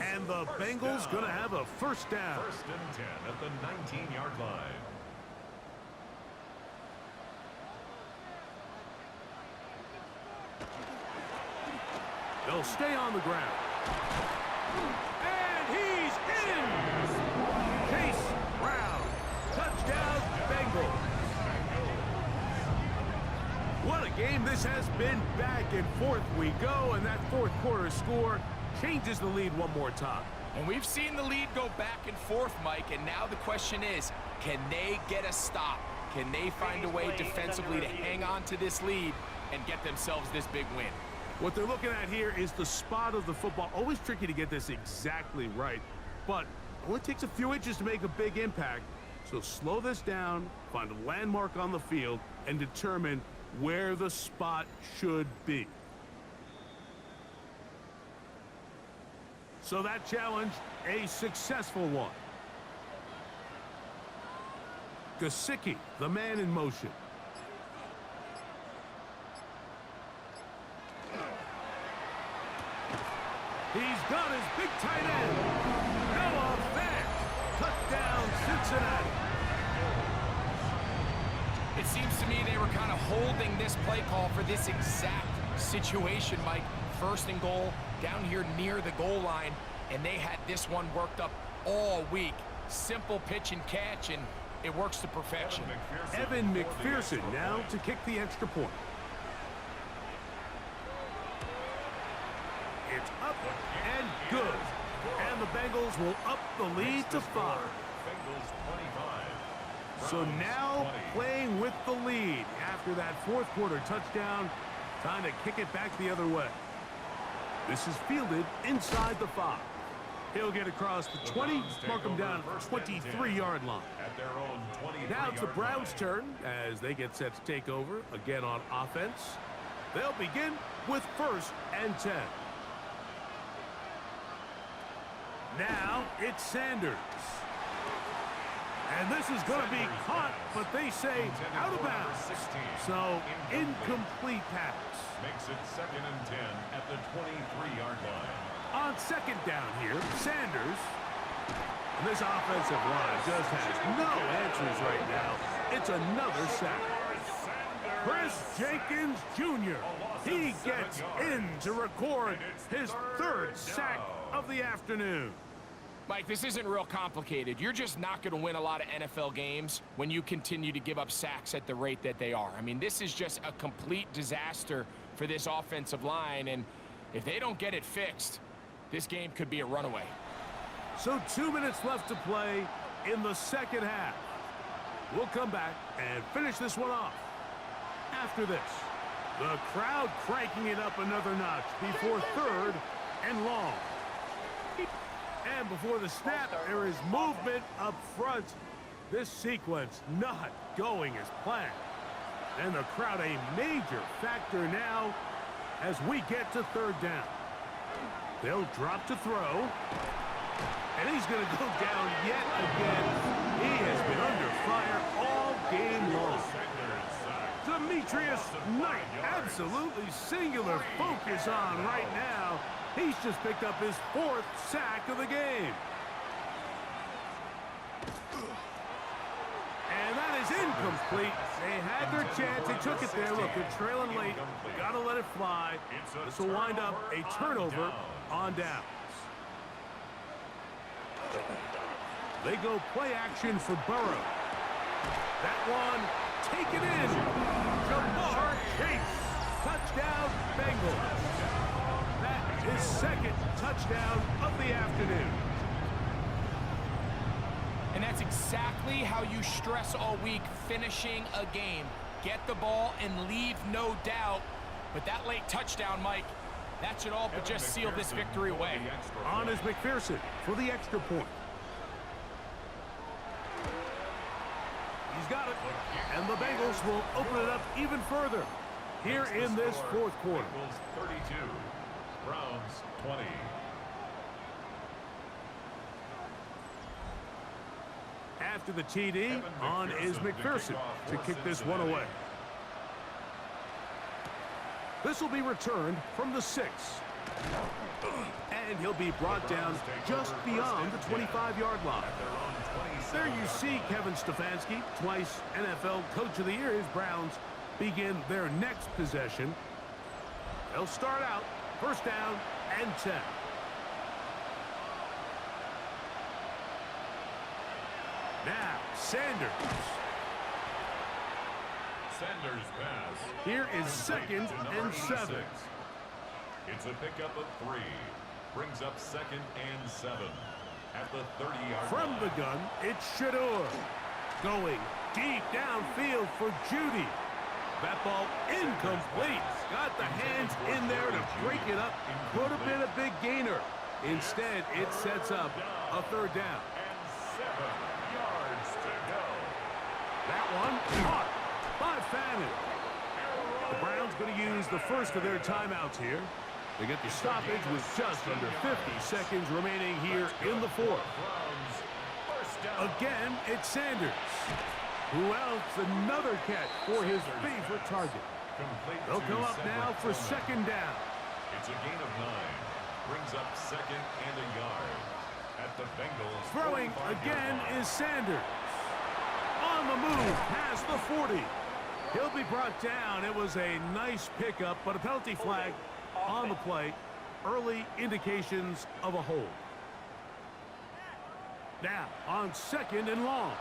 And the Bengals going to have a first down. 1st and 10 at the 19-yard line. They'll stay on the ground. And he's in! Chase Brown. Touchdown, Bengals. What a game this has been. Back and forth we go, and that fourth quarter score changes the lead one more time. And we've seen the lead go back and forth, Mike, and now the question is, can they get a stop? Can they find a way defensively to hang on to this lead and get themselves this big win? What they're looking at here is the spot of the football. Always tricky to get this exactly right, but it only takes a few inches to make a big impact. So slow this down, find a landmark on the field, and determine where the spot should be. So that challenge, a successful one. Gesicki, the man in motion. He's got his big tight end. Noah Fant. Touchdown, Cincinnati. It seems to me they were kind of holding this play call for this exact situation, Mike. 1st and goal, down here near the goal line, and they had this one worked up all week. Simple pitch and catch, and it works to perfection. Evan McPherson now to kick the extra point. It's up and good. And the Bengals will up the lead to 5. So now playing with the lead after that fourth quarter touchdown. Time to kick it back the other way. This is fielded inside the 5. He'll get across the 20, mark him down at the 23-yard line. Now it's the Browns' turn as they get set to take over again on offense. They'll begin with 1st and 10. Now it's Sanders. And this is going to be caught, but they say out of bounds. So incomplete pass. Makes it 2nd and 10 at the 23-yard line. On 2nd down here, Sanders. And this offensive line just has no answers right now. It's another sack. Chris Jenkins Jr. He gets in to record his 3rd sack of the afternoon. Mike, this isn't real complicated. You're just not going to win a lot of NFL games when you continue to give up sacks at the rate that they are. I mean, this is just a complete disaster for this offensive line, and if they don't get it fixed, this game could be a runaway. So 2 minutes left to play in the second half. We'll come back and finish this one off after this. The crowd cranking it up another notch before 3rd and long. And before the snap, there is movement up front. This sequence not going as planned. And the crowd a major factor now as we get to 3rd down. They'll drop to throw. And he's going to go down yet again. He has been under fire all game long. Demetrius Knight, absolutely singular focus on right now. He's just picked up his 4th sack of the game. And that is incomplete. They had their chance. They took it there. Look, they're trailing late. Got to let it fly. This will wind up a turnover on downs. They go play action for Burrow. That one, take it in. Jamar Chase. Touchdown, Bengals. That is second touchdown of the afternoon. And that's exactly how you stress all week, finishing a game. Get the ball and leave no doubt. But that late touchdown, Mike, that should all but just seal this victory away. On is McPherson for the extra point. He's got it. And the Bengals will open it up even further here in this fourth quarter. Bengals 32, Browns 20. After the TD, on is McPherson to kick this one away. This will be returned from the 6. And he'll be brought down just beyond the 25-yard line. There you see Kevin Stefanski, twice NFL Coach of the Year. His Browns begin their next possession. They'll start out first down and 10. Now, Sanders. Sanders pass. Here is second and 7. It's a pickup of 3. Brings up second and 7 at the 30-yard From line. the gun, it's Shador. Going deep downfield for Judy. That ball incomplete. Got the hands in there to break it up. Could have been a big gainer. Instead, it sets up a third down. And 7 yards to go. That one caught by Fannin. The Browns going to use the first of their timeouts here. They get the stoppage with just under 50 seconds remaining here in the fourth. Browns first down. Again, it's Sanders. Who else? Another catch for his favorite target. Complete They'll to come up now for Tillman. second down. It's a gain of 9. Brings up second and a yard at the Bengals. Throwing 45-yard again line. is Sanders. On the move past the 40. He'll be brought down. It was a nice pickup, but a penalty flag on the play. Early indications of a hold. Now on second and long.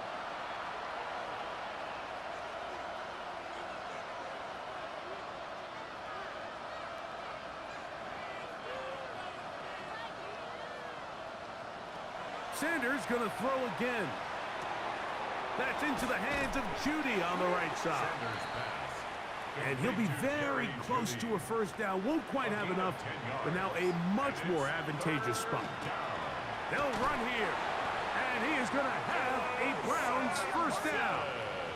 Sanders going to throw again. That's into the hands of Judy on the right side. Sanders pass. And he'll be very close to a first down. Won't quite have enough, but now a much more advantageous spot. They'll run here. And he is going to have a Browns first down.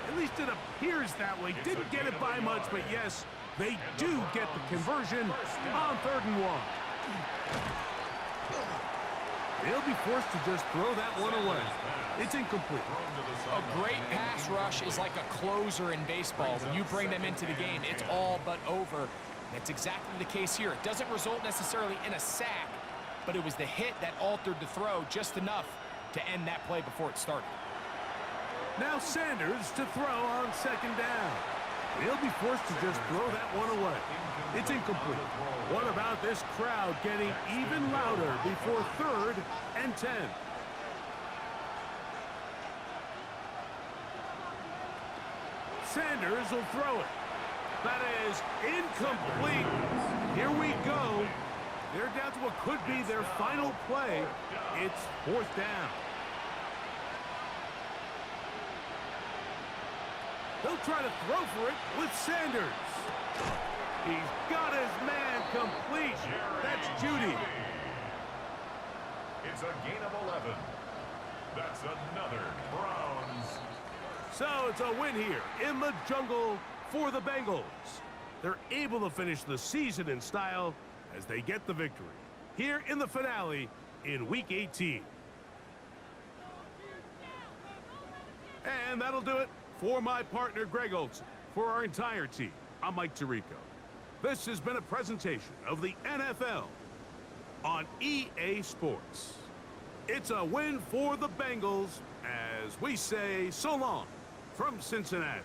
At least it appears that way. Didn't get it by much, but yes, they do get the conversion on 3rd and 1. They'll be forced to just throw that one away. It's incomplete. A great pass rush is like a closer in baseball. When you bring them into the game, it's all but over. That's exactly the case here. It doesn't result necessarily in a sack, but it was the hit that altered the throw just enough to end that play before it started. Now Sanders to throw on second down. He'll be forced to just throw that one away. It's incomplete. What about this crowd getting even louder before 3rd and 10? Sanders will throw it. That is incomplete. Here we go. They're down to what could be their final play. It's 4th down. They'll try to throw for it with Sanders. He's got his man complete. That's Judy. It's a gain of 11. That's another Browns. So it's a win here in the jungle for the Bengals. They're able to finish the season in style as they get the victory here in the finale in Week 18. And that'll do it for my partner, Greg Olson. For our entire team, I'm Mike Tirico. This has been a presentation of the NFL on EA Sports. It's a win for the Bengals as we say so long from Cincinnati.